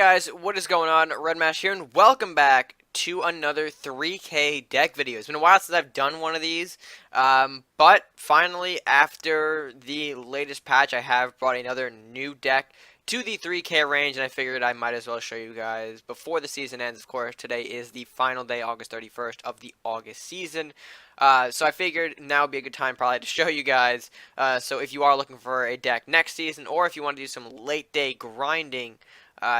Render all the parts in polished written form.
guys, what is going on? Redmash here, and welcome back to another 3K deck video. It's been a while since I've done one of these, but finally, after the latest patch, I have brought another new deck to the 3K range, and I figured I might as well show you guys before the season ends. Of course, today is the final day, August 31st, of the August season. So I figured now would be a good time probably to show you guys. So if you are looking for a deck next season, or if you want to do some late day grinding,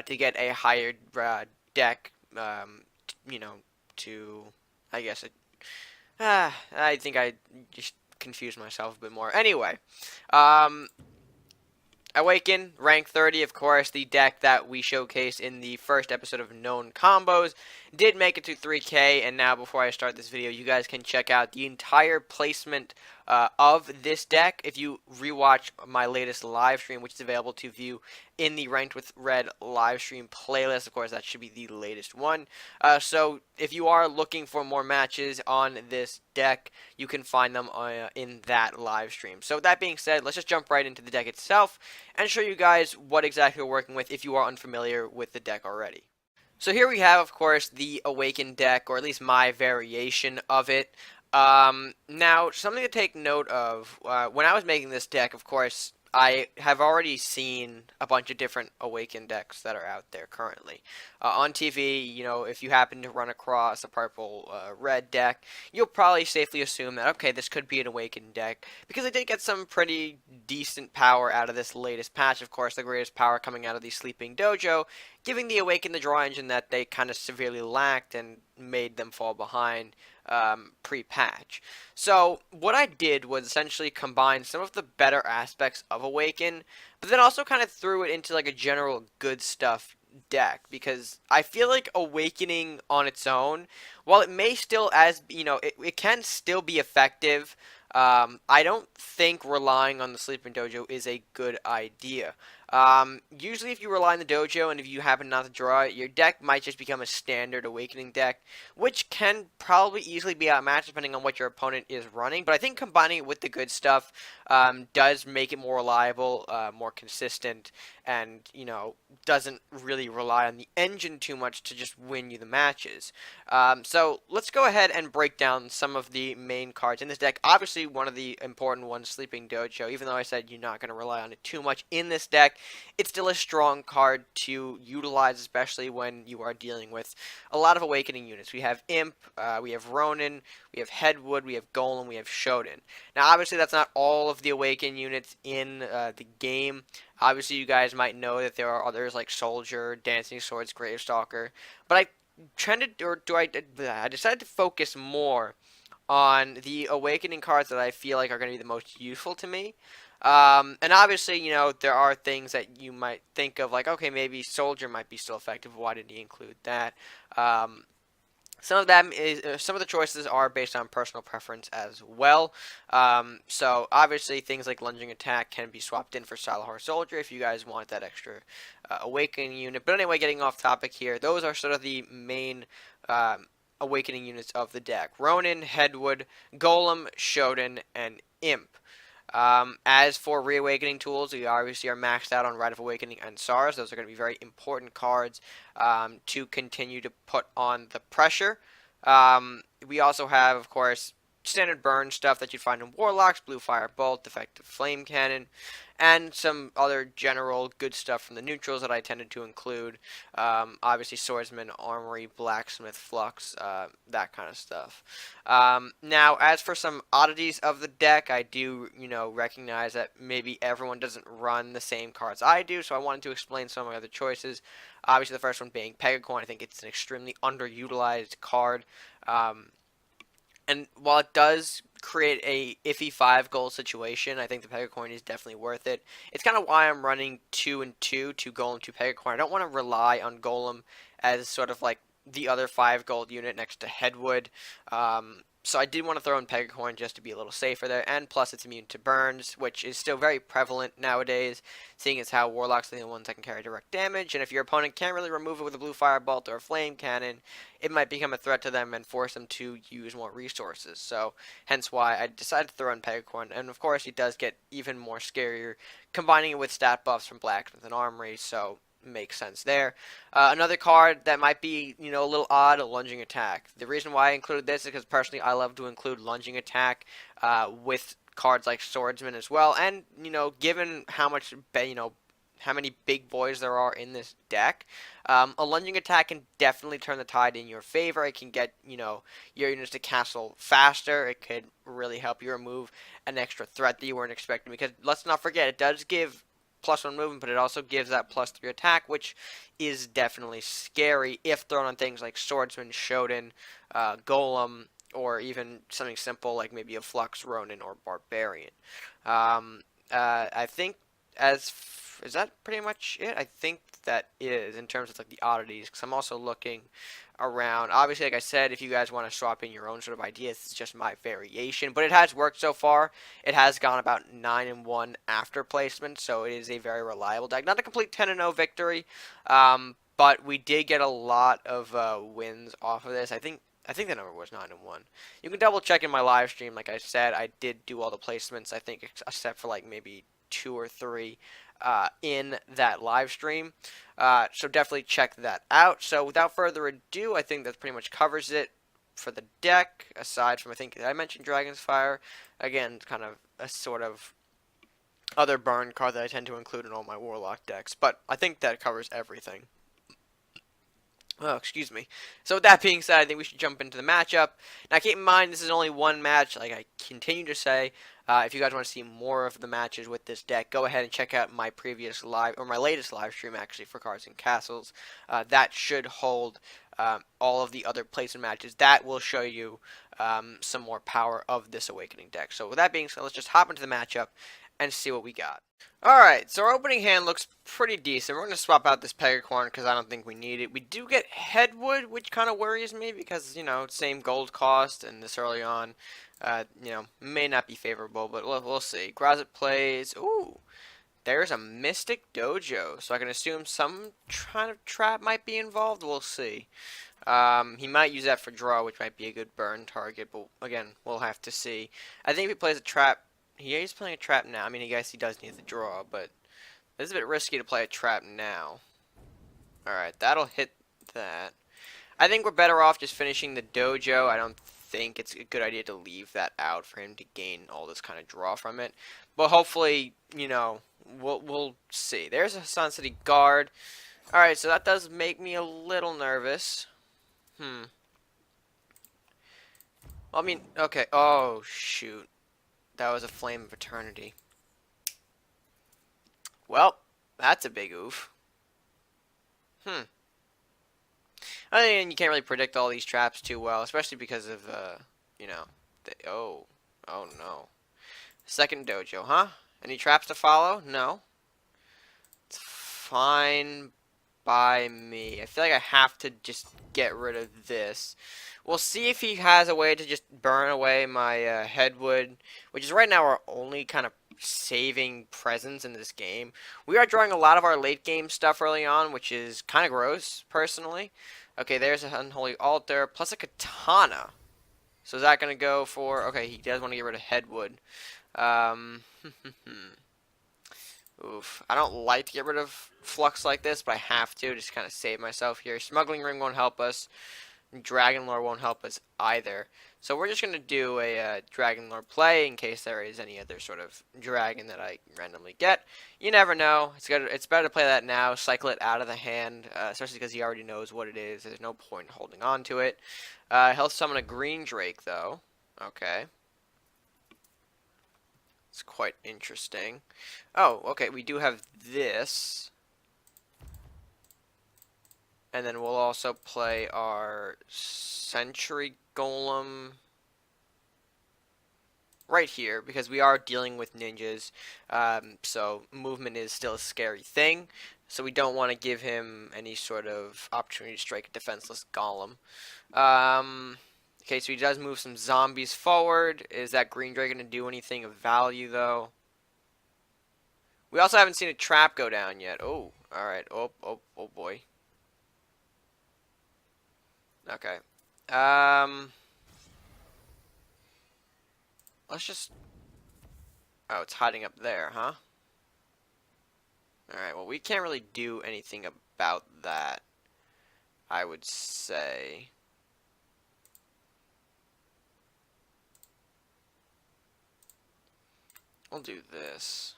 to get a higher deck, you know, to, I guess, I think I just confused myself a bit more. Anyway, um, Awaken, rank 30, of course, the deck that we showcased in the first episode of Known Combos, did make it to 3K, and now before I start this video, you guys can check out the entire placement of this deck if you rewatch my latest live stream, which is available to view in the Ranked with Red live stream playlist. Of course, that should be the latest one. So if you are looking for more matches on this deck, you can find them in that live stream. So with that being said, let's just jump right into the deck itself and show you guys what exactly we're working with if you are unfamiliar with the deck already. So here we have, of course, the Awaken deck, or at least my variation of it. Now, something to take note of, when I was making this deck, of course, I have already seen a bunch of different Awaken decks that are out there currently. On TV, you know, if you happen to run across a purple red deck, you'll probably safely assume that, okay, this could be an Awaken deck, because they did get some pretty decent power out of this latest patch. Of course, the greatest power coming out of the Sleeping Dojo, giving the Awaken the draw engine that they kind of severely lacked and made them fall behind pre-patch. So what I did was essentially combine some of the better aspects of Awaken, but then also kind of threw it into like a general good stuff deck, because I feel like Awakening on its own, while it may still, as you know, it can still be effective. I don't think relying on the Sleeping Dojo is a good idea. Usually if you rely on the dojo and if you happen not to draw it, your deck might just become a standard Awakening deck, which can probably easily be outmatched depending on what your opponent is running. But I think combining it with the good stuff does make it more reliable, more consistent, and, you know, doesn't really rely on the engine too much to just win you the matches. So let's go ahead and break down some of the main cards in this deck. Obviously, one of the important ones, Sleeping Dojo. Even though I said you're not going to rely on it too much in this deck, it's still a strong card to utilize, especially when you are dealing with a lot of Awakening units. We have Imp, we have Ronin, we have Headwood, we have Golem, we have Shodan. Now, obviously, that's not all of the Awaken units in the game. Obviously, you guys might know that there are others like Soldier, Dancing Swords, Gravestalker, but I decided to focus more on the Awakening cards that I feel like are going to be the most useful to me. And obviously, you know, there are things that you might think of, like, okay, maybe Soldier might be still effective. Why didn't he include that? Some of them is some of the choices are based on personal preference as well. So obviously things like lunging attack can be swapped in for Salahar Soldier if you guys want that extra Awakening unit. But anyway, getting off topic here, those are sort of the main Awakening units of the deck: Ronin, Headwood, Golem, Shodan, and Imp. As for reawakening tools, we obviously are maxed out on Rite of Awakening and SARS. Those are going to be very important cards to continue to put on the pressure. We also have, of course, standard burn stuff that you'd find in Warlocks: Blue Fire Bolt, Defective Flame Cannon, and some other general good stuff from the neutrals that I tended to include. Obviously, Swordsman, Armory, Blacksmith, Flux, that kind of stuff. Now, as for some oddities of the deck, I do, you know, recognize that maybe everyone doesn't run the same cards I do, so I wanted to explain some of my other choices. Obviously, the first one being Pegacorn. I think it's an extremely underutilized card. And while it does create a iffy 5 goal situation, I think the Pegacorn is definitely worth it. It's kind of why I'm running 2 and 2, 2 Golem, 2 Pegacorn. I don't want to rely on Golem as sort of like the other 5 gold unit next to Headwood. So I did want to throw in Pegacorn just to be a little safer there, and plus it's immune to burns, which is still very prevalent nowadays, seeing as how Warlocks are the only ones that can carry direct damage, and if your opponent can't really remove it with a Blue Fire Bolt or a Flame Cannon, it might become a threat to them and force them to use more resources. So hence why I decided to throw in Pegacorn, and of course it does get even more scarier combining it with stat buffs from Blacksmith and Armory. So makes sense there. Another card that might be, you know, a little odd, a lunging attack. The reason why I included this is because personally I love to include lunging attack with cards like swordsman as well. And, you know, given how much, you know, how many big boys there are in this deck, a lunging attack can definitely turn the tide in your favor. It can get, you know, your units to castle faster. It could really help you remove an extra threat that you weren't expecting. Because let's not forget, it does give +1 movement, but it also gives that +3 attack, which is definitely scary if thrown on things like Swordsman, Shodan, Golem, or even something simple like maybe a Flux, Ronin, or Barbarian. Um, I think is that pretty much it? I think that is in terms of like the oddities, because I'm also looking around. Obviously, like I said, if you guys want to swap in your own sort of ideas, it's just my variation, but it has worked so far. It has gone about 9-1 after placement, so it is a very reliable deck. Not a complete 10-0 victory, but we did get a lot of wins off of this. I think the number was 9-1. You can double check in my live stream. Like I said, I did do all the placements. I think except for like maybe 2 or 3 in that live stream. So definitely check that out. So without further ado, I think that pretty much covers it for the deck. Aside from, I think I mentioned Dragon's Fire. Again, kind of a sort of other burn card that I tend to include in all my Warlock decks. But I think that covers everything. Oh, excuse me. So with that being said, I think we should jump into the matchup. Now keep in mind, this is only one match, like I continue to say. If you guys want to see more of the matches with this deck, go ahead and check out my previous live, or my latest live stream actually, for Cards and Castles. That should hold all of the other placement matches. That will show you some more power of this Awakening deck. So with that being said, let's just hop into the matchup and see what we got. Alright, so our opening hand looks pretty decent. We're going to swap out this Pegacorn because I don't think we need it. We do get Headwood, which kind of worries me because, you know, same gold cost and this early on, you know, may not be favorable, but we'll see. Grazit plays, ooh, there's a Mystic Dojo, so I can assume some kind of trap might be involved. We'll see. He might use that for draw, which might be a good burn target, but again, we'll have to see. I think if he plays a trap, he's playing a trap now. I mean, I guess he does need the draw, but it's a bit risky to play a trap now. Alright, that'll hit that. I think we're better off just finishing the dojo. I don't think it's a good idea to leave that out for him to gain all this kind of draw from it. But hopefully, you know, we'll see. There's a Sun City Guard. Alright, so that does make me a little nervous. Well, I mean, okay. Oh, shoot. That was a Flame of Eternity. Well, that's a big oof. I mean, you can't really predict all these traps too well, especially because of, you know, oh no. Second dojo, huh? Any traps to follow? No. It's fine by me. I feel like I have to just get rid of this. We'll see if he has a way to just burn away my Headwood, which is right now our only kind of saving presence in this game. We are drawing a lot of our late game stuff early on, which is kind of gross, personally. Okay, there's an Unholy Altar, plus a Katana. So is that going to go for... Okay, he does want to get rid of Headwood. Oof. I don't like to get rid of Flux like this, but I have to just kind of save myself here. Smuggling Ring won't help us. Dragon Lore won't help us either. So we're just going to do a Dragon Lore play in case there is any other sort of dragon that I randomly get. You never know. It's better to play that now, cycle it out of the hand, especially because he already knows what it is. There's no point in holding on to it. He'll summon a Green Drake, though. Okay. It's quite interesting. Oh, okay, we do have this. And then we'll also play our Sentry Golem right here, because we are dealing with ninjas. So movement is still a scary thing. So we don't want to give him any sort of opportunity to strike a defenseless golem. Okay, so he does move some zombies forward. Is that Green Dragon to do anything of value, though? We also haven't seen a trap go down yet. Oh, alright. Oh boy. Okay. Let's just... Oh, it's hiding up there, huh? Alright, well, we can't really do anything about that, I would say. We'll do this.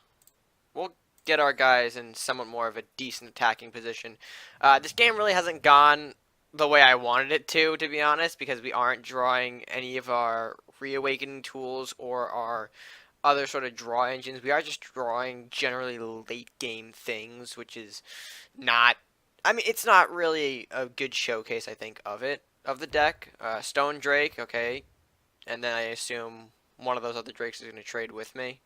We'll get our guys in somewhat more of a decent attacking position. This game really hasn't gone the way I wanted it to be honest, because we aren't drawing any of our reawakening tools or our other sort of draw engines. We are just drawing generally late game things, which is not. I mean, it's not really a good showcase, I think, of the deck. Stone Drake, okay, and then I assume one of those other drakes is going to trade with me.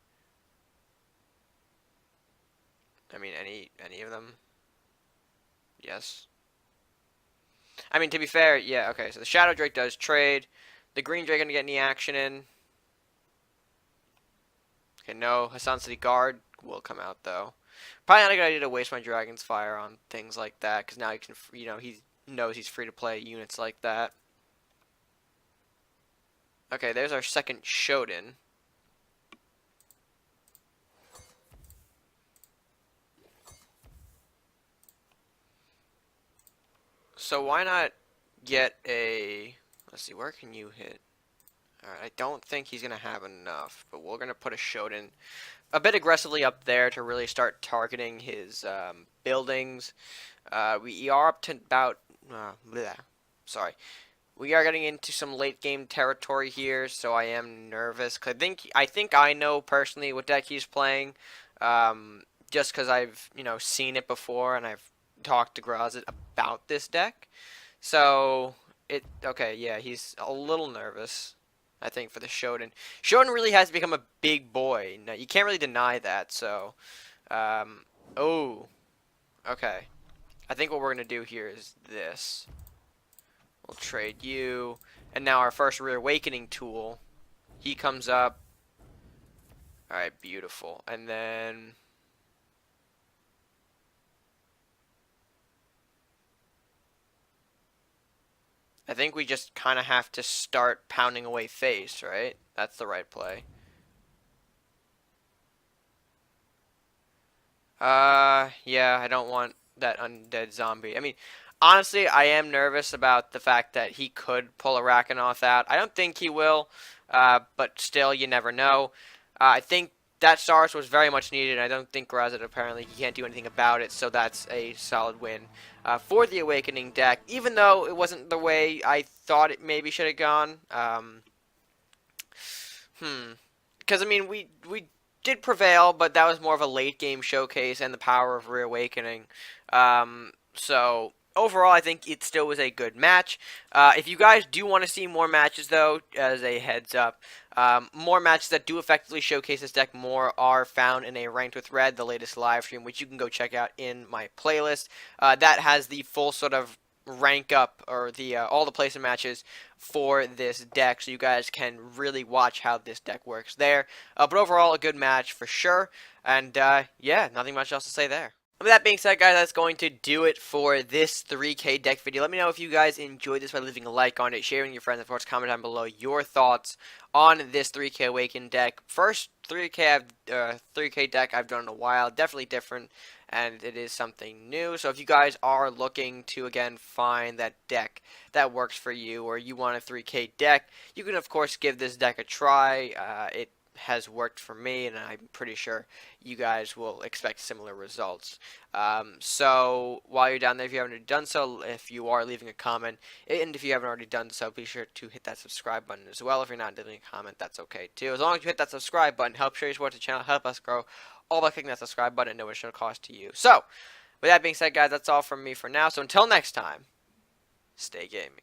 I mean, any of them? Yes. I mean, to be fair, yeah, okay, so the Shadow Drake does trade. The Green Drake gonna get any action in. Okay, no. Hassan City Guard will come out, though. Probably not a good idea to waste my Dragon's Fire on things like that, because now he can, he knows he's free to play units like that. Okay, there's our second Shodan. So why not get a... Let's see, where can you hit? Alright, I don't think he's going to have enough, but we're going to put a Shodan a bit aggressively up there to really start targeting his buildings. We are up to about... sorry. We are getting into some late game territory here, so I am nervous. Cause I think I know personally what deck he's playing, just because I've seen it before and I've talked to Grazit about this deck. So okay, yeah, he's a little nervous, I think, for the Shodan. Shodan really has become a big boy. No, you can't really deny that. So, oh, okay. I think what we're gonna do here is this. We'll trade you, and now our first reawakening tool. He comes up. All right, beautiful, and then. I think we just kind of have to start pounding away face, right? That's the right play. Yeah, I don't want that undead zombie. I mean, honestly, I am nervous about the fact that he could pull a Rakanoth out. I don't think he will, but still, you never know. I think that Stars was very much needed. I don't think Grazit, apparently, he can't do anything about it, so that's a solid win for the Awakening deck, even though it wasn't the way I thought it maybe should have gone. Because, I mean, we did prevail, but that was more of a late game showcase and the power of Reawakening. So overall, I think it still was a good match. If you guys do want to see more matches, though, as a heads up, more matches that do effectively showcase this deck more are found in a Ranked with Red, the latest live stream, which you can go check out in my playlist. That has the full sort of rank up, or the all the placement matches for this deck, so you guys can really watch how this deck works there. But overall, a good match for sure, and yeah, nothing much else to say there. With that being said, guys, that's going to do it for this 3K deck video. Let me know if you guys enjoyed this by leaving a like on it, sharing with your friends, and of course, comment down below your thoughts on this 3K Awaken deck. First 3K deck I've done in a while, definitely different, and it is something new. So if you guys are looking to, again, find that deck that works for you, or you want a 3K deck, you can, of course, give this deck a try. It has worked for me, and I'm pretty sure you guys will expect similar results. So while you're down there, if you haven't already done so, if you are leaving a comment, and if you haven't already done so, be sure to hit that subscribe button as well. If you're not leaving a comment, that's okay too. As long as you hit that subscribe button, help show your support to the channel, help us grow, all by clicking that subscribe button at no additional cost to you. So with that being said, guys, that's all from me for now. So until next time, stay gaming.